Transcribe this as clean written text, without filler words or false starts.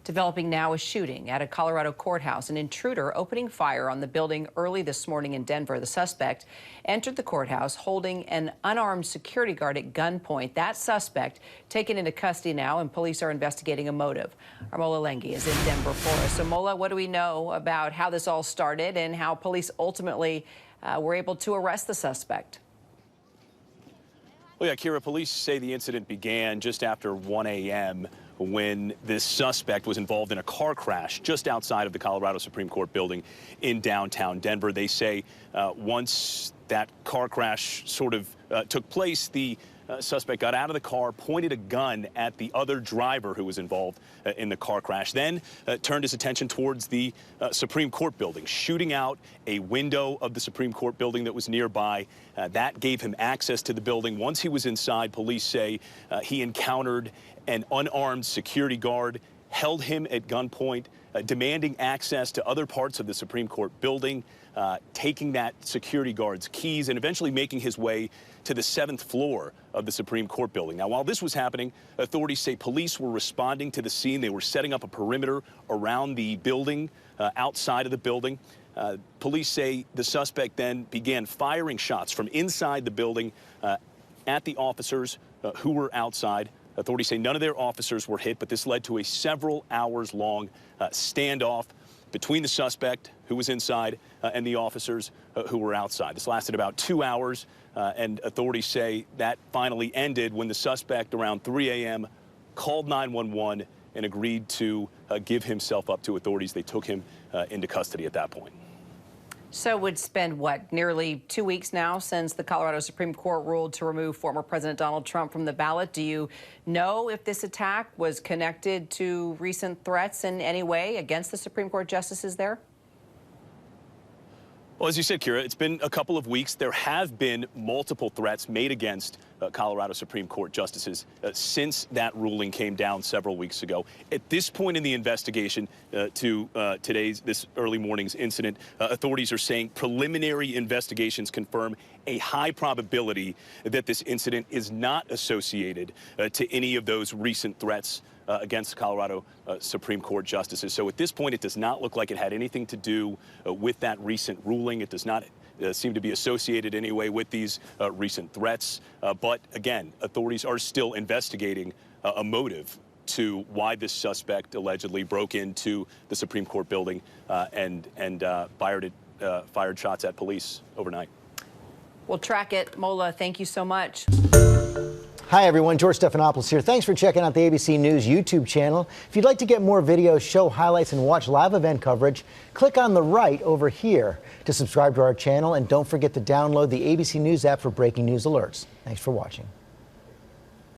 Developing now a shooting at a Colorado courthouse. An intruder opening fire on the building early this morning in Denver. The suspect entered the courthouse holding an unarmed security guard at gunpoint. That suspect taken into custody now, and police are investigating a motive. Our Mola Lenghi is in Denver for us. So, Mola, what do we know about how this all started and how police ultimately were able to arrest the suspect? Well, yeah, Kira, police say the incident began just after 1 a.m. when this suspect was involved in a car crash just outside of the Colorado Supreme Court building in downtown Denver. They say once that car crash sort of took place, the suspect got out of the car, pointed a gun at the other driver who was involved in the car crash, then turned his attention towards the Supreme Court building, shooting out a window of the Supreme Court building that was nearby. That gave him access to the building. Once he was inside, police say he encountered an unarmed security guard, held him at gunpoint, demanding access to other parts of the Supreme Court building, taking that security guard's keys, and eventually making his way to the 7th floor of the Supreme Court building. Now, while this was happening, authorities say police were responding to the scene. They were setting up a perimeter around the building, outside of the building. Police say the suspect then began firing shots from inside the building at the officers who were outside. Authorities say none of their officers were hit, but this led to a several hours long standoff between the suspect who was inside and the officers who were outside. This lasted about 2 hours, and authorities say that finally ended when the suspect around 3 a.m. called 911 and agreed to give himself up to authorities. They took him into custody at that point. So it's been, what, nearly 2 weeks now since the Colorado Supreme Court ruled to remove former President Donald Trump from the ballot. Do you know if this attack was connected to recent threats in any way against the Supreme Court justices there? Well, as you said, Kira, it's been a couple of weeks. There have been multiple threats made against Colorado Supreme Court justices since that ruling came down several weeks ago. At this point in the investigation to this early morning's incident, authorities are saying preliminary investigations confirm a high probability that this incident is not associated to any of those recent threats against Colorado Supreme Court justices. So at this point, it does not look like it had anything to do with that recent ruling. It does not seem to be associated in any way with these recent threats. But again, authorities are still investigating a motive to why this suspect allegedly broke into the Supreme Court building and fired shots at police overnight. We'll track it. Mola, thank you so much. Hi, everyone. George Stephanopoulos here. Thanks for checking out the ABC News YouTube channel. If you'd like to get more videos, show highlights, and watch live event coverage, click on the right over here to subscribe to our channel. And don't forget to download the ABC News app for breaking news alerts. Thanks for watching.